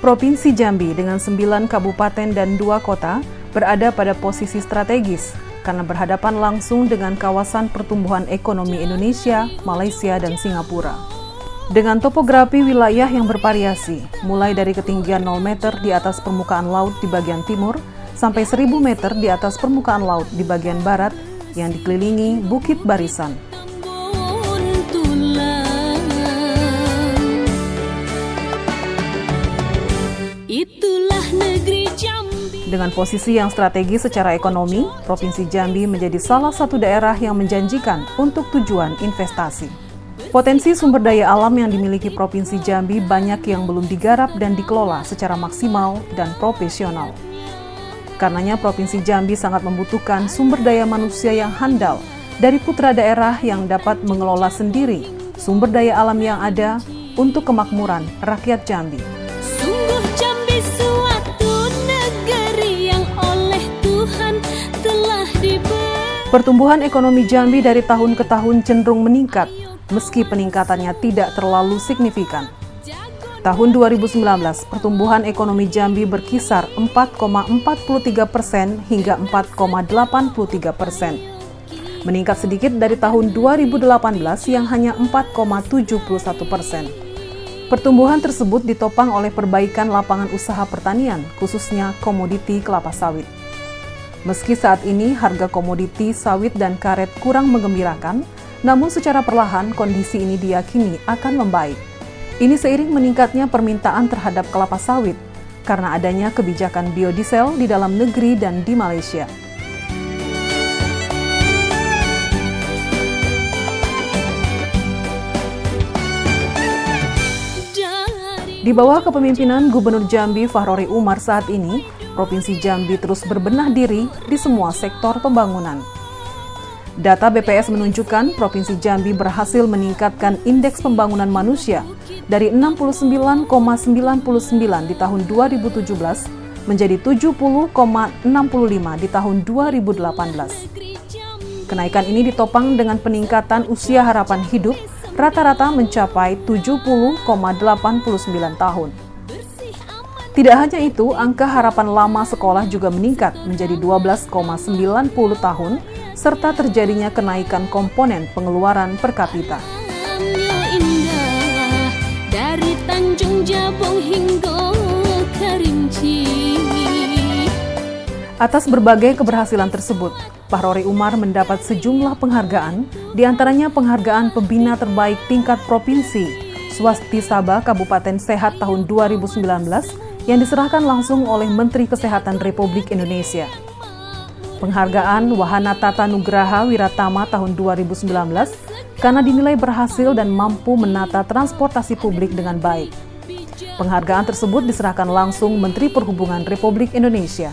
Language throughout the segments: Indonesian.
Provinsi Jambi dengan 9 kabupaten dan 2 kota berada pada posisi strategis karena berhadapan langsung dengan kawasan pertumbuhan ekonomi Indonesia, Malaysia, dan Singapura. Dengan topografi wilayah yang bervariasi, mulai dari ketinggian 0 meter di atas permukaan laut di bagian timur sampai 1000 meter di atas permukaan laut di bagian barat yang dikelilingi bukit barisan. Dengan posisi yang strategis secara ekonomi, Provinsi Jambi menjadi salah satu daerah yang menjanjikan untuk tujuan investasi. Potensi sumber daya alam yang dimiliki Provinsi Jambi banyak yang belum digarap dan dikelola secara maksimal dan profesional. Karenanya Provinsi Jambi sangat membutuhkan sumber daya manusia yang handal dari putra daerah yang dapat mengelola sendiri sumber daya alam yang ada untuk kemakmuran rakyat Jambi. Sungguh Jambi suatu negeri yang oleh Tuhan telah diberi. Pertumbuhan ekonomi Jambi dari tahun ke tahun cenderung meningkat, meski peningkatannya tidak terlalu signifikan. Tahun 2019, pertumbuhan ekonomi Jambi berkisar 4,43% hingga 4,83%. Meningkat sedikit dari tahun 2018 yang hanya 4,71%. Pertumbuhan tersebut ditopang oleh perbaikan lapangan usaha pertanian, khususnya komoditi kelapa sawit. Meski saat ini harga komoditi sawit dan karet kurang menggembirakan, namun secara perlahan kondisi ini diyakini akan membaik. Ini seiring meningkatnya permintaan terhadap kelapa sawit karena adanya kebijakan biodiesel di dalam negeri dan di Malaysia. Di bawah kepemimpinan Gubernur Jambi Fahrori Umar saat ini, Provinsi Jambi terus berbenah diri di semua sektor pembangunan. Data BPS menunjukkan Provinsi Jambi berhasil meningkatkan indeks pembangunan manusia dari 69,99 di tahun 2017 menjadi 70,65 di tahun 2018. Kenaikan ini ditopang dengan peningkatan usia harapan hidup rata-rata mencapai 70,89 tahun. Tidak hanya itu, angka harapan lama sekolah juga meningkat menjadi 12,90 tahun serta terjadinya kenaikan komponen pengeluaran per kapita. Dari Tanjung Jabung hingga Kerinci. Atas berbagai keberhasilan tersebut, Fahrori Umar mendapat sejumlah penghargaan, diantaranya penghargaan pembina terbaik tingkat provinsi Swasti Sabah Kabupaten Sehat tahun 2019 yang diserahkan langsung oleh Menteri Kesehatan Republik Indonesia. Penghargaan Wahana Tata Nugraha Wiratama tahun 2019 karena dinilai berhasil dan mampu menata transportasi publik dengan baik. Penghargaan tersebut diserahkan langsung Menteri Perhubungan Republik Indonesia.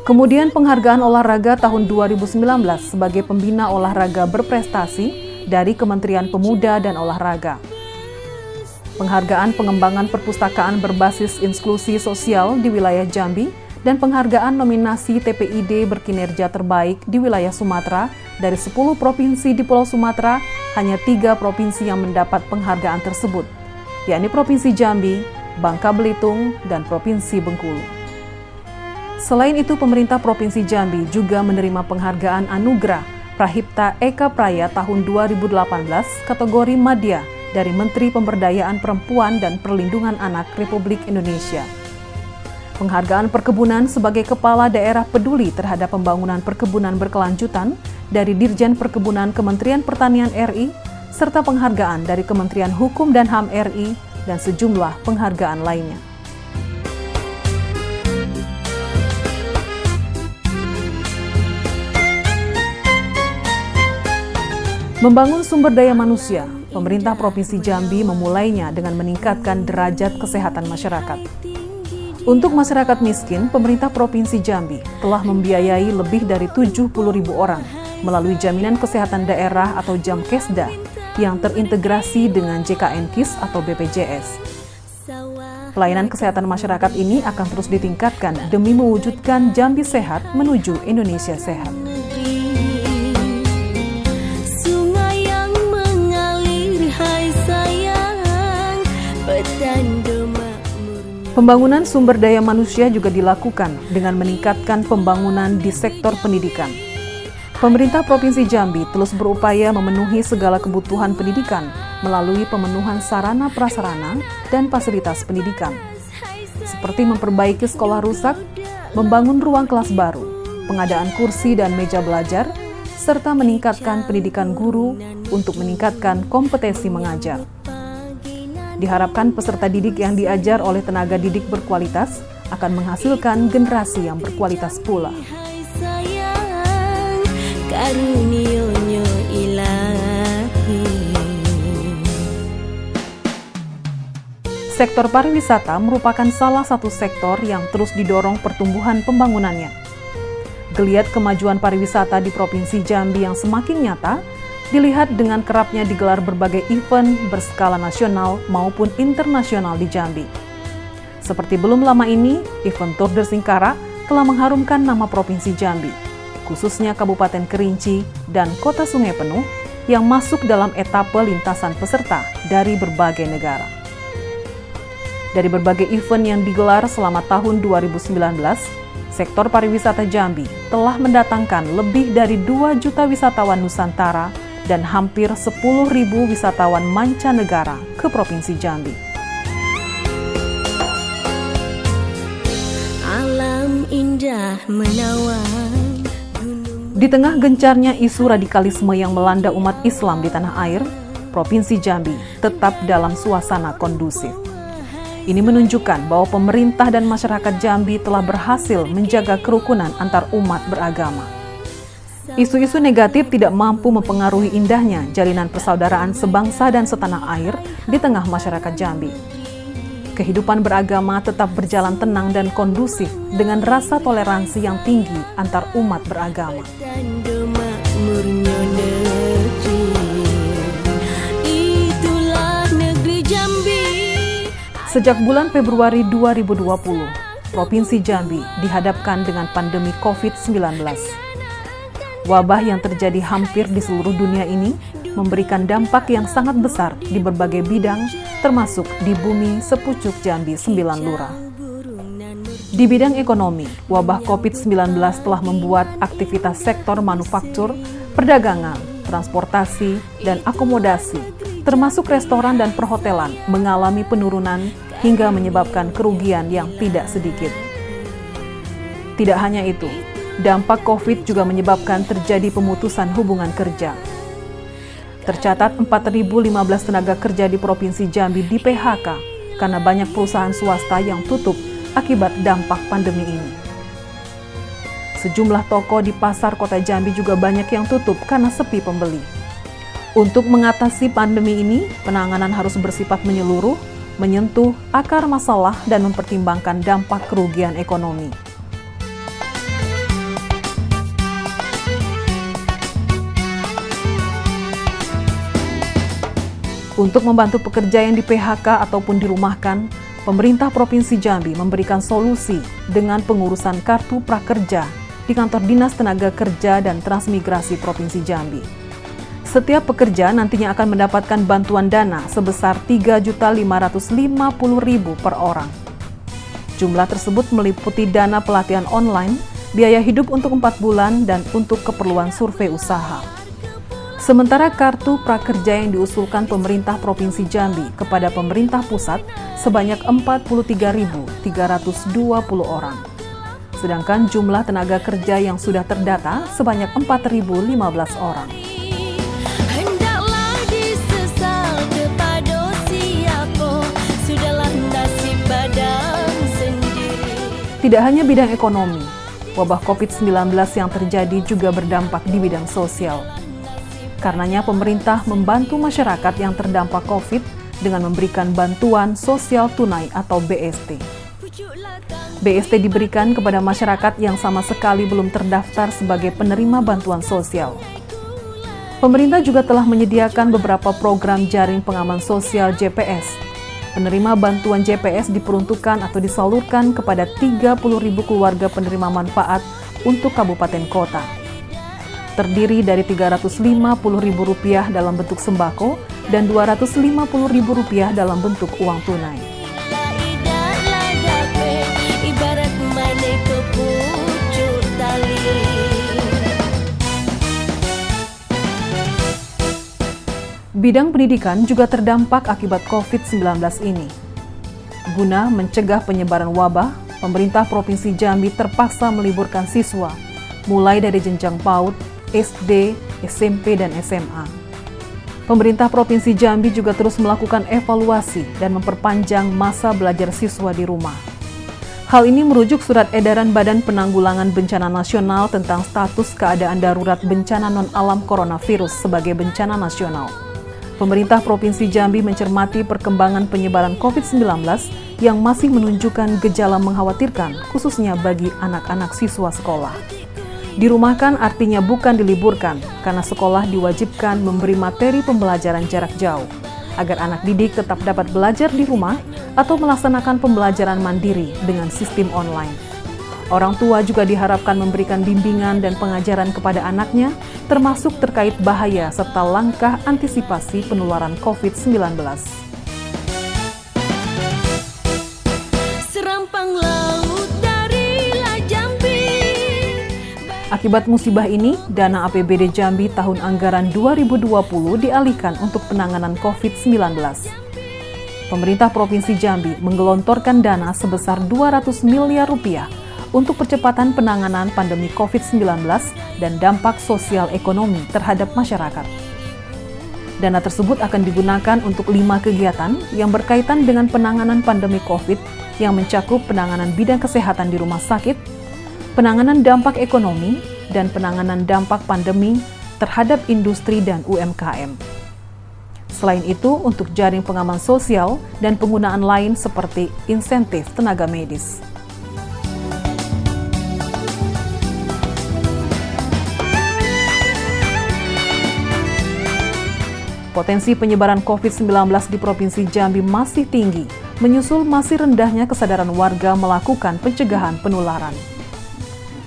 Kemudian penghargaan olahraga tahun 2019 sebagai pembina olahraga berprestasi dari Kementerian Pemuda dan Olahraga. Penghargaan pengembangan perpustakaan berbasis inklusi sosial di wilayah Jambi dan penghargaan nominasi TPID berkinerja terbaik di wilayah Sumatera dari 10 provinsi di Pulau Sumatera, hanya 3 provinsi yang mendapat penghargaan tersebut, yakni Provinsi Jambi, Bangka Belitung, dan Provinsi Bengkulu. Selain itu, pemerintah Provinsi Jambi juga menerima penghargaan Anugerah Prahipta Eka Praya tahun 2018 kategori Madya dari Menteri Pemberdayaan Perempuan dan Perlindungan Anak Republik Indonesia. Penghargaan perkebunan sebagai Kepala Daerah Peduli terhadap pembangunan perkebunan berkelanjutan dari Dirjen Perkebunan Kementerian Pertanian RI, serta penghargaan dari Kementerian Hukum dan HAM RI dan sejumlah penghargaan lainnya. Membangun sumber daya manusia, pemerintah Provinsi Jambi memulainya dengan meningkatkan derajat kesehatan masyarakat. Untuk masyarakat miskin, pemerintah Provinsi Jambi telah membiayai lebih dari 70.000 orang melalui Jaminan Kesehatan Daerah atau Jamkesda yang terintegrasi dengan JKN-KIS atau BPJS. Pelayanan kesehatan masyarakat ini akan terus ditingkatkan demi mewujudkan Jambi sehat menuju Indonesia sehat. Sungai yang mengalir, hai sayang, petanda makmurnya. Pembangunan sumber daya manusia juga dilakukan dengan meningkatkan pembangunan di sektor pendidikan. Pemerintah Provinsi Jambi terus berupaya memenuhi segala kebutuhan pendidikan melalui pemenuhan sarana prasarana dan fasilitas pendidikan, seperti memperbaiki sekolah rusak, membangun ruang kelas baru, pengadaan kursi dan meja belajar, serta meningkatkan pendidikan guru untuk meningkatkan kompetensi mengajar. Diharapkan peserta didik yang diajar oleh tenaga didik berkualitas akan menghasilkan generasi yang berkualitas pula. Hai sayang, karunionyo ilahi. Sektor pariwisata merupakan salah satu sektor yang terus didorong pertumbuhan pembangunannya. Geliat kemajuan pariwisata di Provinsi Jambi yang semakin nyata dilihat dengan kerapnya digelar berbagai event berskala nasional maupun internasional di Jambi. Seperti belum lama ini, event Tour de Singkarak telah mengharumkan nama Provinsi Jambi, khususnya Kabupaten Kerinci dan Kota Sungai Penuh yang masuk dalam etape lintasan peserta dari berbagai negara. Dari berbagai event yang digelar selama tahun 2019, sektor pariwisata Jambi telah mendatangkan lebih dari 2 juta wisatawan Nusantara dan hampir 10.000 wisatawan mancanegara ke Provinsi Jambi. Alam indah menawan. Di tengah gencarnya isu radikalisme yang melanda umat Islam di tanah air, Provinsi Jambi tetap dalam suasana kondusif. Ini menunjukkan bahwa pemerintah dan masyarakat Jambi telah berhasil menjaga kerukunan antar umat beragama. Isu-isu negatif tidak mampu mempengaruhi indahnya jalinan persaudaraan sebangsa dan setanah air di tengah masyarakat Jambi. Kehidupan beragama tetap berjalan tenang dan kondusif dengan rasa toleransi yang tinggi antar umat beragama. Itulah negeri Jambi. Sejak bulan Februari 2020, Provinsi Jambi dihadapkan dengan pandemi COVID-19. Wabah yang terjadi hampir di seluruh dunia ini memberikan dampak yang sangat besar di berbagai bidang, termasuk di bumi sepucuk Jambi 9 Lurah. Di bidang ekonomi, wabah COVID-19 telah membuat aktivitas sektor manufaktur, perdagangan, transportasi, dan akomodasi, termasuk restoran dan perhotelan, mengalami penurunan hingga menyebabkan kerugian yang tidak sedikit. Tidak hanya itu, dampak COVID juga menyebabkan terjadi pemutusan hubungan kerja. Tercatat 4.015 tenaga kerja di Provinsi Jambi di PHK karena banyak perusahaan swasta yang tutup akibat dampak pandemi ini. Sejumlah toko di pasar kota Jambi juga banyak yang tutup karena sepi pembeli. Untuk mengatasi pandemi ini, penanganan harus bersifat menyeluruh, menyentuh akar masalah dan mempertimbangkan dampak kerugian ekonomi. Untuk membantu pekerja yang di PHK ataupun dirumahkan, pemerintah Provinsi Jambi memberikan solusi dengan pengurusan kartu prakerja di kantor Dinas Tenaga Kerja dan Transmigrasi Provinsi Jambi. Setiap pekerja nantinya akan mendapatkan bantuan dana sebesar Rp3.550.000 per orang. Jumlah tersebut meliputi dana pelatihan online, biaya hidup untuk 4 bulan, dan untuk keperluan survei usaha. Sementara kartu prakerja yang diusulkan pemerintah Provinsi Jambi kepada pemerintah pusat sebanyak 43.320 orang. Sedangkan jumlah tenaga kerja yang sudah terdata sebanyak 4.015 orang. Hendaklah disesal kepada siapa, sudahlah nasib badan sendiri. Tidak hanya bidang ekonomi, wabah COVID-19 yang terjadi juga berdampak di bidang sosial. Karenanya pemerintah membantu masyarakat yang terdampak COVID dengan memberikan bantuan sosial tunai atau BST. BST diberikan kepada masyarakat yang sama sekali belum terdaftar sebagai penerima bantuan sosial. Pemerintah juga telah menyediakan beberapa program jaring pengaman sosial JPS. Penerima bantuan JPS diperuntukkan atau disalurkan kepada 30.000 keluarga penerima manfaat untuk kabupaten kota. Terdiri dari Rp350.000 dalam bentuk sembako dan Rp250.000 dalam bentuk uang tunai. Bidang pendidikan juga terdampak akibat COVID-19 ini. Guna mencegah penyebaran wabah, pemerintah Provinsi Jambi terpaksa meliburkan siswa, mulai dari jenjang PAUD, SD, SMP, dan SMA. Pemerintah Provinsi Jambi juga terus melakukan evaluasi dan memperpanjang masa belajar siswa di rumah. Hal ini merujuk surat edaran Badan Penanggulangan Bencana Nasional tentang status keadaan darurat bencana non-alam coronavirus sebagai bencana nasional. Pemerintah Provinsi Jambi mencermati perkembangan penyebaran COVID-19 yang masih menunjukkan gejala mengkhawatirkan, khususnya bagi anak-anak siswa sekolah. Dirumahkan artinya bukan diliburkan, karena sekolah diwajibkan memberi materi pembelajaran jarak jauh, agar anak didik tetap dapat belajar di rumah atau melaksanakan pembelajaran mandiri dengan sistem online. Orang tua juga diharapkan memberikan bimbingan dan pengajaran kepada anaknya, termasuk terkait bahaya serta langkah antisipasi penularan COVID-19. Serampang laut dari Jambi. Akibat musibah ini, dana APBD Jambi tahun anggaran 2020 dialihkan untuk penanganan COVID-19. Pemerintah Provinsi Jambi menggelontorkan dana sebesar 200 miliar rupiah untuk percepatan penanganan pandemi COVID-19 dan dampak sosial ekonomi terhadap masyarakat. Dana tersebut akan digunakan untuk 5 kegiatan yang berkaitan dengan penanganan pandemi COVID yang mencakup penanganan bidang kesehatan di rumah sakit, penanganan dampak ekonomi, dan penanganan dampak pandemi terhadap industri dan UMKM. Selain itu, untuk jaring pengaman sosial dan penggunaan lain seperti insentif tenaga medis. Potensi penyebaran COVID-19 di Provinsi Jambi masih tinggi, menyusul masih rendahnya kesadaran warga melakukan pencegahan penularan.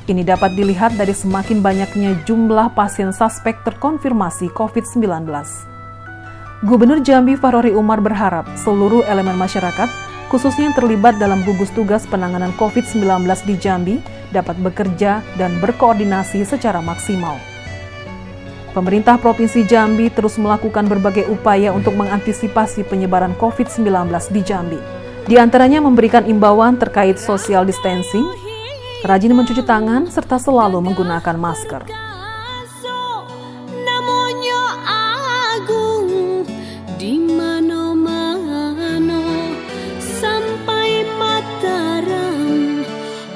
Ini dapat dilihat dari semakin banyaknya jumlah pasien suspek terkonfirmasi COVID-19. Gubernur Jambi Fahrori Umar berharap seluruh elemen masyarakat, khususnya yang terlibat dalam gugus tugas penanganan COVID-19 di Jambi, dapat bekerja dan berkoordinasi secara maksimal. Pemerintah Provinsi Jambi terus melakukan berbagai upaya untuk mengantisipasi penyebaran COVID-19 di Jambi. Di antaranya memberikan imbauan terkait social distancing, rajin mencuci tangan, serta selalu menggunakan masker. Namanya agung di mana-mana sampai Mataram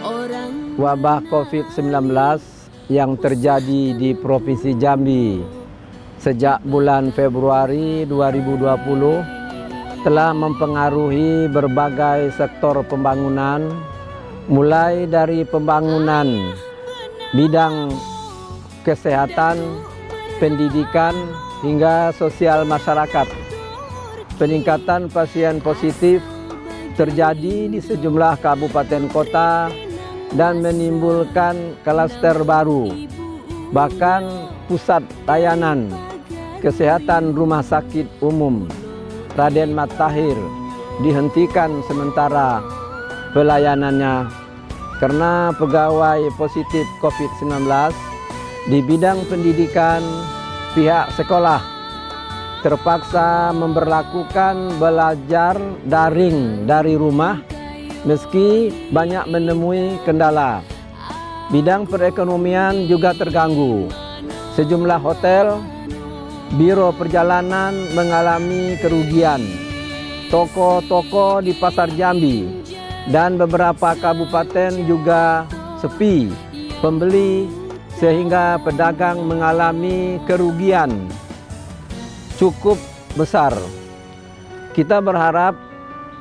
orang. Wabah COVID-19 yang terjadi di Provinsi Jambi sejak bulan Februari 2020 telah mempengaruhi berbagai sektor pembangunan, mulai dari pembangunan bidang kesehatan, pendidikan, hingga sosial masyarakat. Peningkatan pasien positif terjadi di sejumlah kabupaten kota dan menimbulkan klaster baru. Bahkan pusat layanan kesehatan Rumah Sakit Umum Raden Matahir dihentikan sementara pelayanannya karena pegawai positif COVID-19. Di bidang pendidikan, pihak sekolah terpaksa memberlakukan belajar daring dari rumah meski banyak menemui kendala. Bidang perekonomian juga terganggu. Sejumlah hotel, biro perjalanan mengalami kerugian. Toko-toko di Pasar Jambi dan beberapa kabupaten juga sepi pembeli sehingga pedagang mengalami kerugian cukup besar. Kita berharap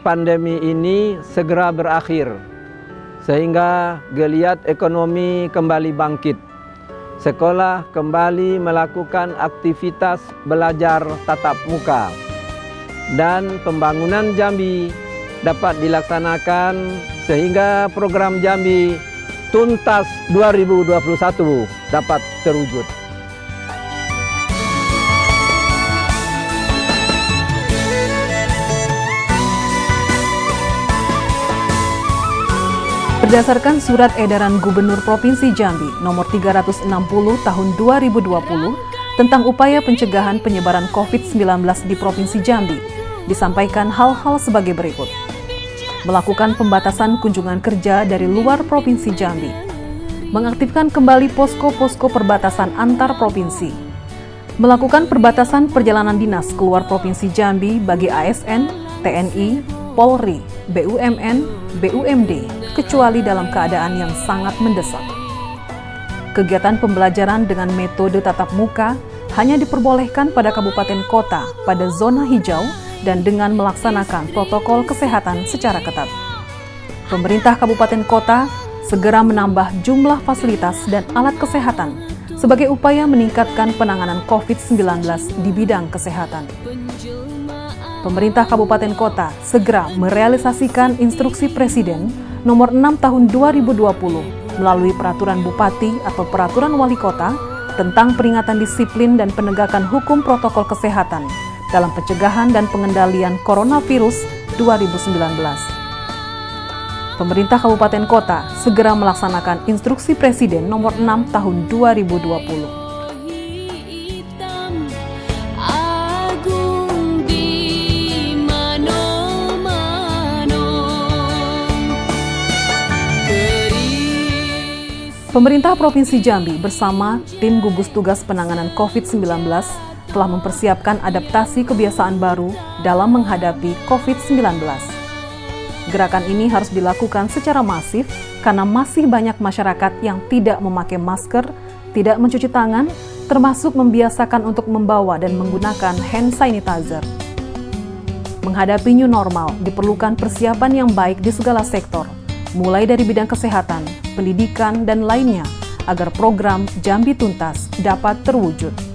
pandemi ini segera berakhir sehingga geliat ekonomi kembali bangkit. Sekolah kembali melakukan aktivitas belajar tatap muka dan pembangunan Jambi dapat dilaksanakan sehingga program Jambi Tuntas 2021 dapat terwujud. Berdasarkan Surat Edaran Gubernur Provinsi Jambi nomor 360 tahun 2020 tentang upaya pencegahan penyebaran COVID-19 di Provinsi Jambi, disampaikan hal-hal sebagai berikut. Melakukan pembatasan kunjungan kerja dari luar Provinsi Jambi, mengaktifkan kembali posko-posko perbatasan antar provinsi, melakukan perbatasan perjalanan dinas keluar Provinsi Jambi bagi ASN, TNI, Polri, BUMN, BUMD, kecuali dalam keadaan yang sangat mendesak. Kegiatan pembelajaran dengan metode tatap muka hanya diperbolehkan pada kabupaten kota pada zona hijau dan dengan melaksanakan protokol kesehatan secara ketat. Pemerintah kabupaten kota segera menambah jumlah fasilitas dan alat kesehatan sebagai upaya meningkatkan penanganan COVID-19 di bidang kesehatan. Pemerintah kabupaten kota segera merealisasikan instruksi Presiden nomor 6 tahun 2020 melalui peraturan bupati atau peraturan wali kota tentang peringatan disiplin dan penegakan hukum protokol kesehatan dalam pencegahan dan pengendalian coronavirus 2019. Pemerintah kabupaten kota segera melaksanakan instruksi Presiden nomor 6 tahun 2020. Pemerintah Provinsi Jambi bersama tim gugus tugas penanganan COVID-19 telah mempersiapkan adaptasi kebiasaan baru dalam menghadapi COVID-19. Gerakan ini harus dilakukan secara masif karena masih banyak masyarakat yang tidak memakai masker, tidak mencuci tangan, termasuk membiasakan untuk membawa dan menggunakan hand sanitizer. Menghadapi new normal diperlukan persiapan yang baik di segala sektor, mulai dari bidang kesehatan, pendidikan, dan lainnya, agar program Jambi Tuntas dapat terwujud.